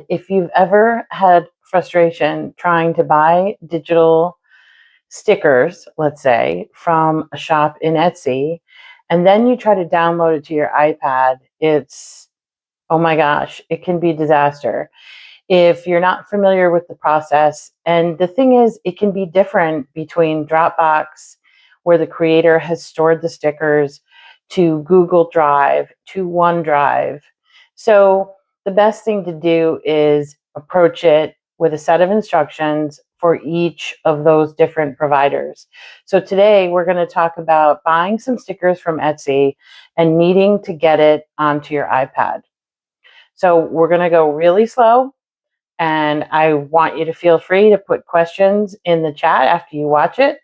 If you've ever had frustration trying to buy digital stickers, let's say, from a shop in Etsy, and then you try to download it to your iPad, it's, oh my gosh, it can be a disaster. If you're not familiar with the process, and the thing is, it can be different between Dropbox, where the creator has stored the stickers, to Google Drive, to OneDrive. So the best thing to do is approach it with a set of instructions for each of those different providers. So today we're going to talk about buying some stickers from Etsy and needing to get it onto your iPad. So we're going to go really slow, and I want you to feel free to put questions in the chat after you watch it,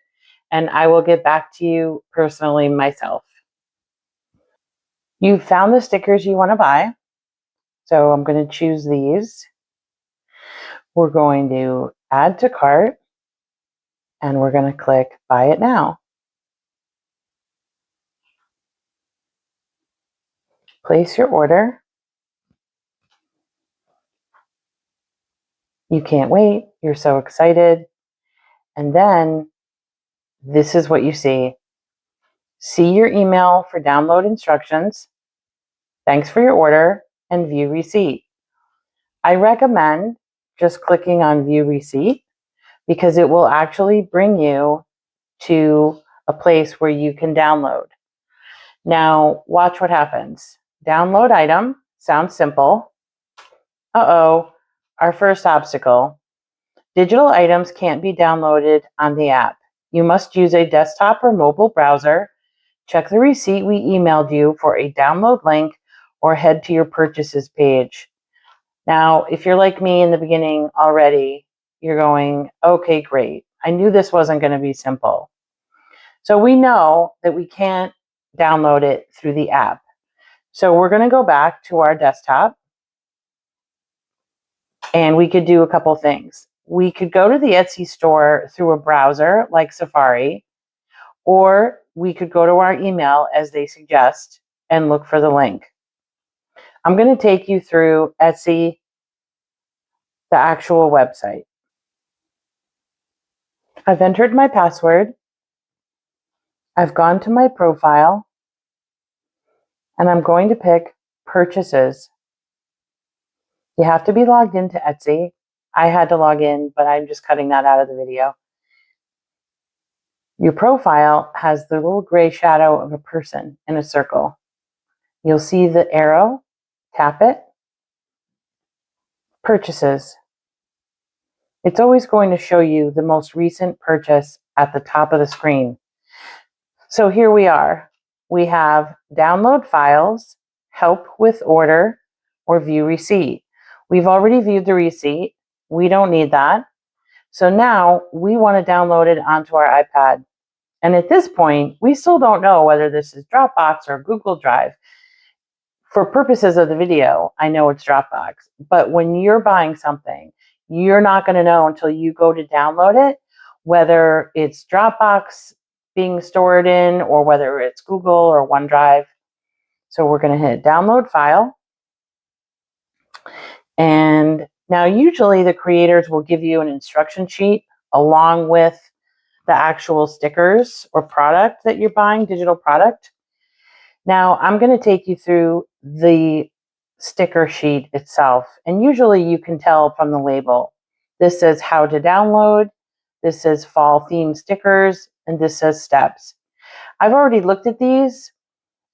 and I will get back to you personally myself. You found the stickers you want to buy. So I'm going to choose these. We're going to add to cart, and we're going to click buy it now. Place your order. You can't wait. You're so excited. And then this is what you see. See your email for download instructions. Thanks for your order, and view receipt. I recommend just clicking on view receipt because it will actually bring you to a place where you can download. Now, watch what happens. Download item sounds simple. Uh-oh, our first obstacle. Digital items can't be downloaded on the app. You must use a desktop or mobile browser. Check the receipt we emailed you for a download link or head to your purchases page. Now, if you're like me in the beginning already, you're going, okay, great. I knew this wasn't going to be simple. So we know that we can't download it through the app. So we're going to go back to our desktop, and we could do a couple things. We could go to the Etsy store through a browser like Safari, or we could go to our email as they suggest and look for the link. I'm going to take you through Etsy, the actual website. I've entered my password. I've gone to my profile, and I'm going to pick purchases. You have to be logged into Etsy. I had to log in, but I'm just cutting that out of the video. Your profile has the little gray shadow of a person in a circle. You'll see the arrow, tap it, purchases. It's always going to show you the most recent purchase at the top of the screen. So here we are. We have download files, help with order, or view receipt. We've already viewed the receipt. We don't need that. So now we want to download it onto our iPad. And at this point, we still don't know whether this is Dropbox or Google Drive. For purposes of the video, I know it's Dropbox. But when you're buying something, you're not going to know until you go to download it, whether it's Dropbox being stored in or whether it's Google or OneDrive. So we're going to hit download file. And now usually the creators will give you an instruction sheet along with the actual stickers or product that you're buying, digital product. Now I'm going to take you through the sticker sheet itself. And usually you can tell from the label. This says how to download. This says fall theme stickers. And this says steps. I've already looked at these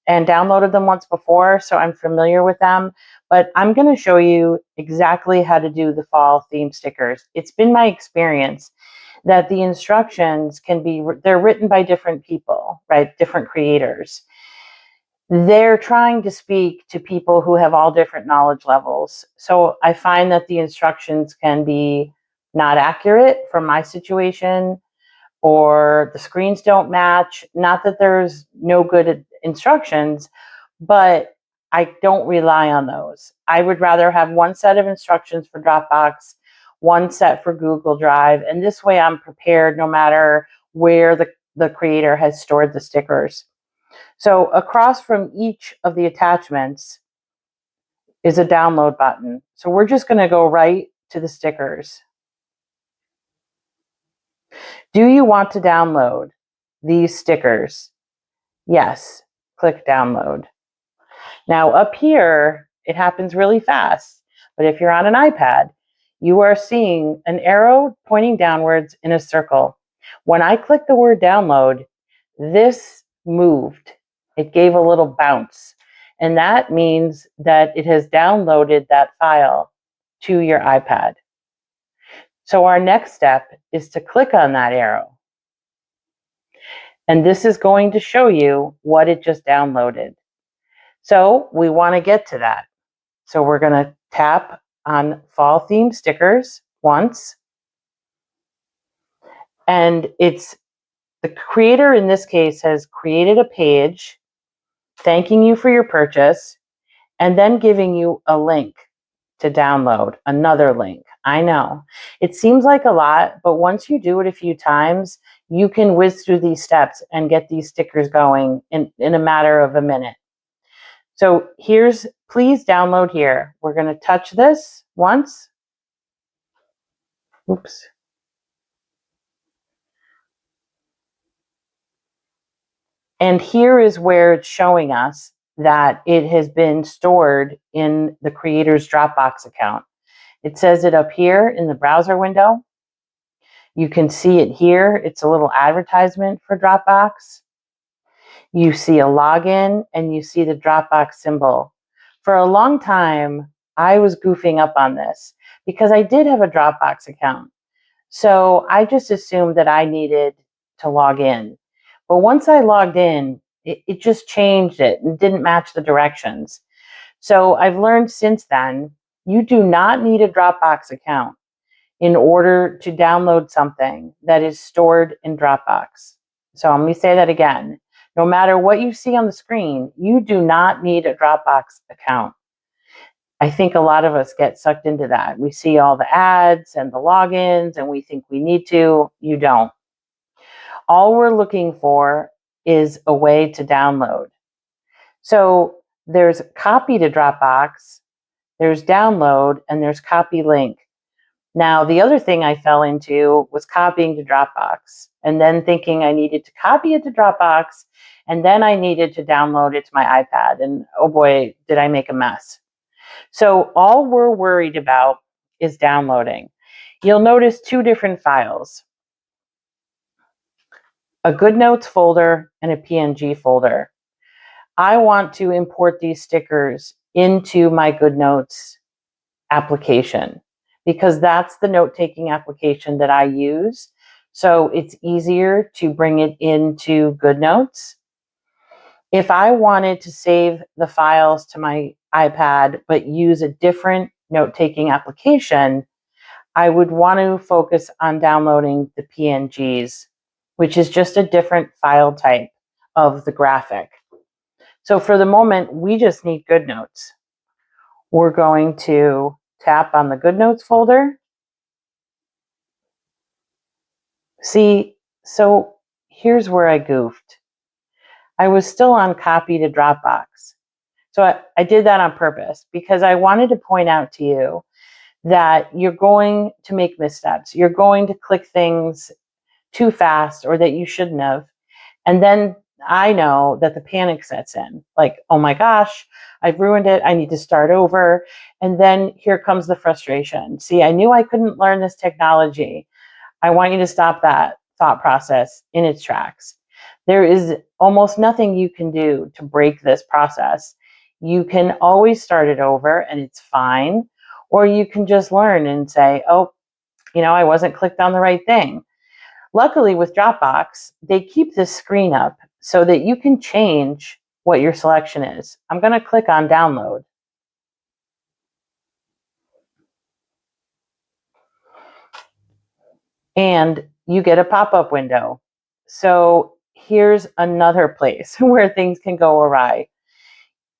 and downloaded them once before, so I'm familiar with them. But I'm going to show you exactly how to do the fall theme stickers. It's been my experience that the instructions they're written by different people, right? Different creators. They're trying to speak to people who have all different knowledge levels. So I find that the instructions can be not accurate for my situation, or the screens don't match. Not that there's no good instructions, but I don't rely on those. I would rather have one set of instructions for Dropbox, one set for Google Drive, and this way I'm prepared no matter where the creator has stored the stickers. So across from each of the attachments, is a download button. So we're just going to go right to the stickers. Do you want to download these stickers? Yes, click download. Now up here, it happens really fast, but if you're on an iPad, you are seeing an arrow pointing downwards in a circle. When I click the word download, this moved. It gave a little bounce, and that means that it has downloaded that file to your iPad. So our next step is to click on that arrow. And this is going to show you what it just downloaded. So we want to get to that. So we're going to tap on fall theme stickers once. And it's the creator in this case has created a page thanking you for your purchase and then giving you a link to download, another link. I know it seems like a lot, but once you do it a few times, you can whiz through these steps and get these stickers going in a matter of a minute. So here's, please download here. We're going to touch this once. Oops. And here is where it's showing us that it has been stored in the creator's Dropbox account. It says it up here in the browser window. You can see it here. It's a little advertisement for Dropbox. You see a login and you see the Dropbox symbol. For a long time, I was goofing up on this because I did have a Dropbox account. So I just assumed that I needed to log in. But once I logged in, it just changed it and didn't match the directions. So I've learned since then, you do not need a Dropbox account in order to download something that is stored in Dropbox. So let me say that again. No matter what you see on the screen, you do not need a Dropbox account. I think a lot of us get sucked into that. We see all the ads and the logins and we think we need to. You don't. All we're looking for is a way to download. So there's copy to Dropbox, there's download, and there's copy link. Now, the other thing I fell into was copying to Dropbox and then thinking I needed to copy it to Dropbox and then I needed to download it to my iPad. And oh boy, did I make a mess. So all we're worried about is downloading. You'll notice two different files, a GoodNotes folder and a PNG folder. I want to import these stickers into my GoodNotes application because that's the note-taking application that I use. So it's easier to bring it into GoodNotes. If I wanted to save the files to my iPad but use a different note-taking application, I would want to focus on downloading the PNGs, which is just a different file type of the graphic. So for the moment, we just need GoodNotes. We're going to tap on the GoodNotes folder. See, so here's where I goofed. I was still on copy to Dropbox. So I did that on purpose because I wanted to point out to you that you're going to make missteps. You're going to click things too fast or that you shouldn't have. And then I know that the panic sets in, like, oh my gosh, I've ruined it. I need to start over. And then here comes the frustration. See, I knew I couldn't learn this technology. I want you to stop that thought process in its tracks. There is almost nothing you can do to break this process. You can always start it over and it's fine. Or you can just learn and say, oh, I wasn't clicked on the right thing. Luckily with Dropbox, they keep this screen up so that you can change what your selection is. I'm going to click on download. And you get a pop-up window. So here's another place where things can go awry.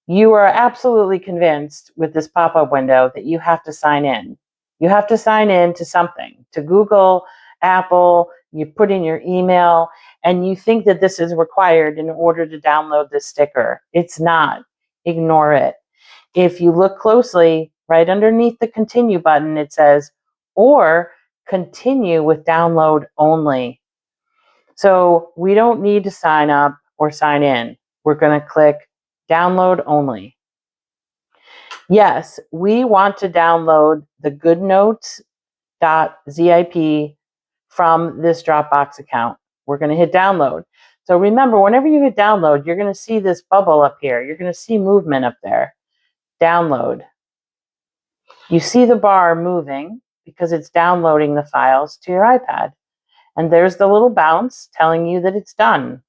You are absolutely convinced with this pop-up window that you have to sign in. You have to sign in to something, to Google, Apple, you put in your email, and you think that this is required in order to download this sticker. It's not. Ignore it. If you look closely, right underneath the continue button, it says, or continue with download only. So we don't need to sign up or sign in. We're going to click download only. Yes, we want to download the GoodNotes.zip from this Dropbox account. We're going to hit download. So remember, whenever you hit download, you're going to see this bubble up here. You're going to see movement up there. Download. You see the bar moving because it's downloading the files to your iPad. And there's the little bounce telling you that it's done.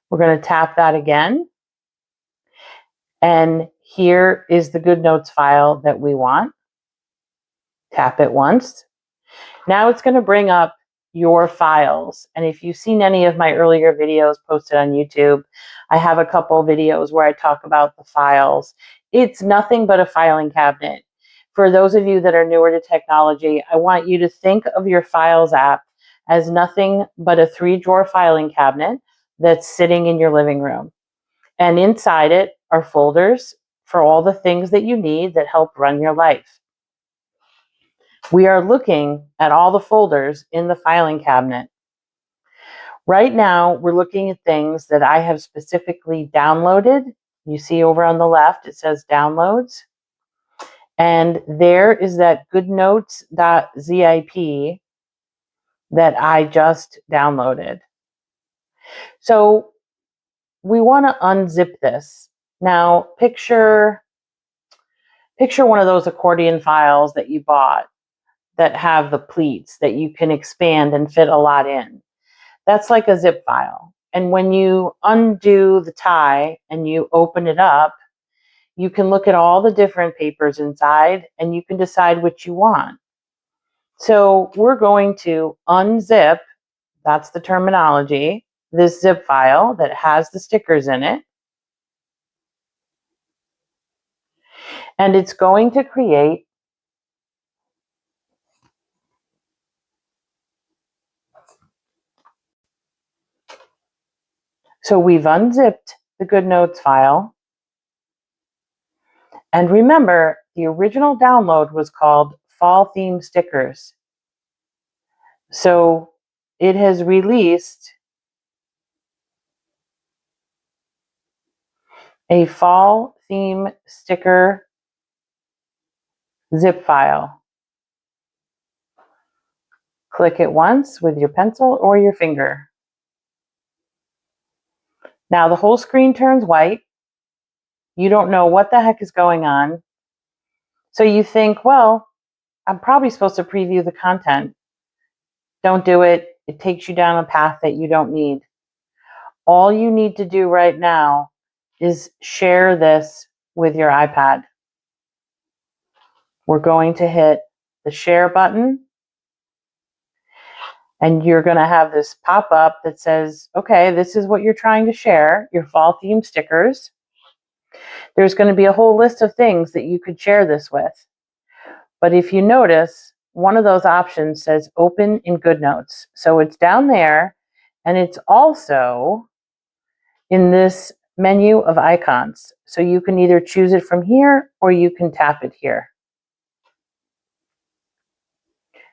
We're going to tap that again. And here is the GoodNotes file that we want. Tap it once. Now it's going to bring up your files. And if you've seen any of my earlier videos posted on YouTube, I have a couple videos where I talk about the files. It's nothing but a filing cabinet. For those of you that are newer to technology, I want you to think of your Files app as nothing but a 3-drawer filing cabinet that's sitting in your living room. And inside it are folders for all the things that you need that help run your life. We are looking at all the folders in the filing cabinet. Right now, we're looking at things that I have specifically downloaded. You see over on the left, it says downloads. And there is that GoodNotes.zip that I just downloaded. So we want to unzip this. Now, picture one of those accordion files that you bought that have the pleats that you can expand and fit a lot in. That's like a zip file. And when you undo the tie and you open it up, you can look at all the different papers inside and you can decide what you want. So we're going to unzip, that's the terminology, this zip file that has the stickers in it. And it's going to create So we've unzipped the GoodNotes file. And remember, the original download was called Fall Theme Stickers. So it has released a fall theme sticker zip file. Click it once with your pencil or your finger. Now the whole screen turns white. You don't know what the heck is going on. So you think, well, I'm probably supposed to preview the content. Don't do it. It takes you down a path that you don't need. All you need to do right now is share this with your iPad. We're going to hit the share button. And you're going to have this pop up that says, okay, this is what you're trying to share, your fall theme stickers. There's going to be a whole list of things that you could share this with. But if you notice, one of those options says open in GoodNotes. So it's down there, and it's also in this menu of icons. So you can either choose it from here or you can tap it here.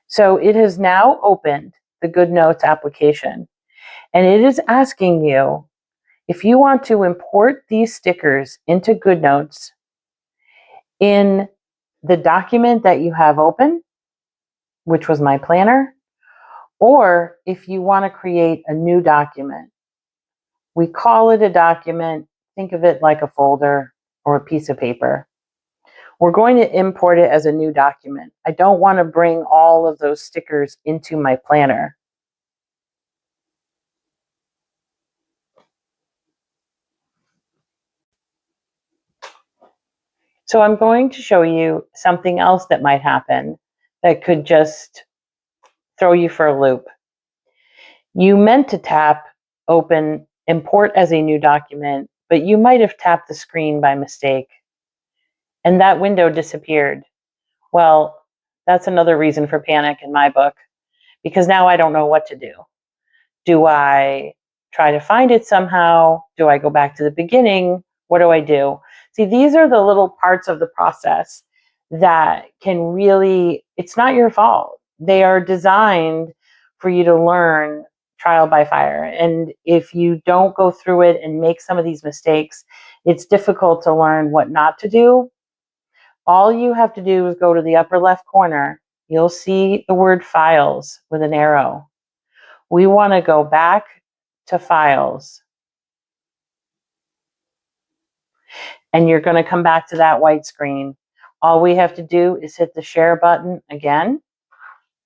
So it has now opened the GoodNotes application, and it is asking you if you want to import these stickers into GoodNotes in the document that you have open, which was my planner, or if you want to create a new document. We call it a document. Think of it like a folder or a piece of paper. We're going to import it as a new document. I don't want to bring all of those stickers into my planner. So I'm going to show you something else that might happen that could just throw you for a loop. You meant to tap open import as a new document, but you might have tapped the screen by mistake and that window disappeared. Well, that's another reason for panic in my book, because now I don't know what to do. Do I try to find it somehow? Do I go back to the beginning? What do I do? See, these are the little parts of the process that can really, it's not your fault. They are designed for you to learn trial by fire. And if you don't go through it and make some of these mistakes, it's difficult to learn what not to do. All you have to do is go to the upper left corner. You'll see the word files with an arrow. We want to go back to files. And you're going to come back to that white screen. All we have to do is hit the share button again,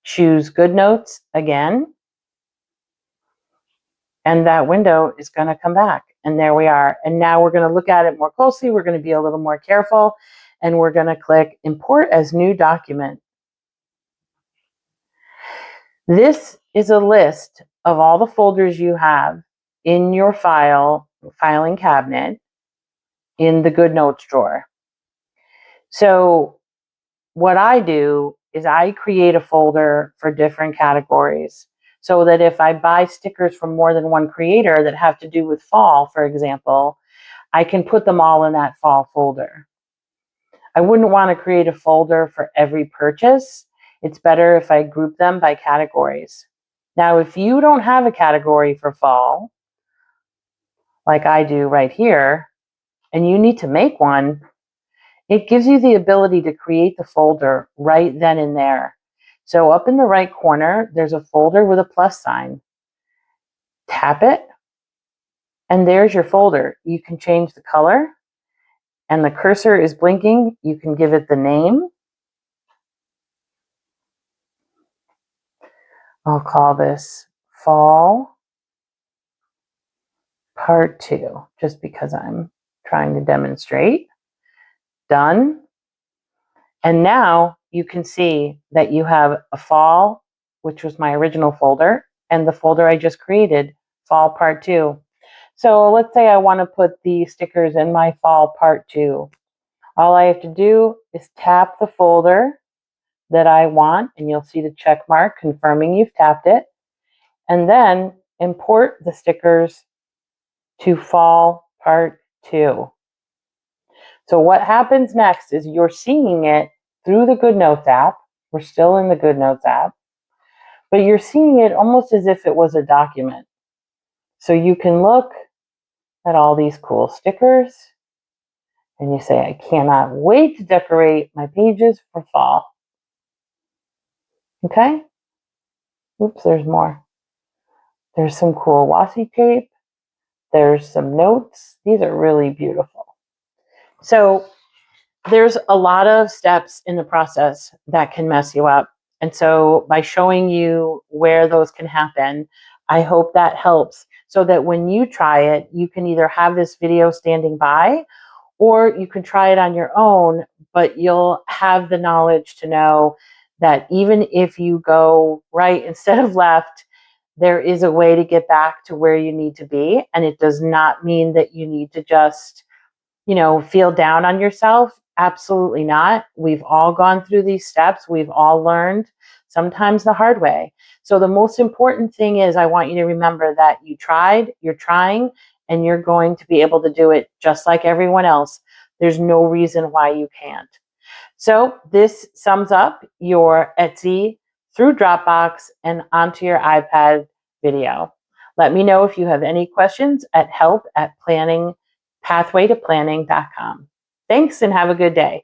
choose GoodNotes again, and that window is going to come back. And there we are. And now we're going to look at it more closely. We're going to be a little more careful, and we're going to click Import as New Document. This is a list of all the folders you have in your filing cabinet in the GoodNotes drawer. So what I do is I create a folder for different categories so that if I buy stickers from more than one creator that have to do with fall, for example, I can put them all in that fall folder. I wouldn't want to create a folder for every purchase. It's better if I group them by categories. Now, if you don't have a category for fall, like I do right here, and you need to make one, it gives you the ability to create the folder right then and there. So up in the right corner, there's a folder with a plus sign. Tap it, and there's your folder. You can change the color, and the cursor is blinking. You can give it the name. I'll call this Fall Part 2, just because I'm trying to demonstrate. Done. And now you can see that you have a fall, which was my original folder, and the folder I just created, Fall Part 2. So let's say I want to put the stickers in my Fall Part 2. All I have to do is tap the folder that I want, and you'll see the check mark confirming you've tapped it, and then import the stickers to Fall Part 2. So what happens next is you're seeing it through the GoodNotes app. We're still in the GoodNotes app, but you're seeing it almost as if it was a document. So you can look at all these cool stickers, and you say, I cannot wait to decorate my pages for fall. Okay? Oops, there's more. There's some cool washi tape. There's some notes. These are really beautiful. So there's a lot of steps in the process that can mess you up. And so by showing you where those can happen, I hope that helps so that when you try it, you can either have this video standing by or you can try it on your own, but you'll have the knowledge to know that even if you go right instead of left, there is a way to get back to where you need to be. And it does not mean that you need to just, feel down on yourself. Absolutely not. We've all gone through these steps. We've all learned, sometimes the hard way. So the most important thing is I want you to remember that you tried, you're trying, and you're going to be able to do it just like everyone else. There's no reason why you can't. So this sums up your Etsy through Dropbox and onto your iPad video. Let me know if you have any questions at help@pathwaytoplanning.com. Thanks and have a good day.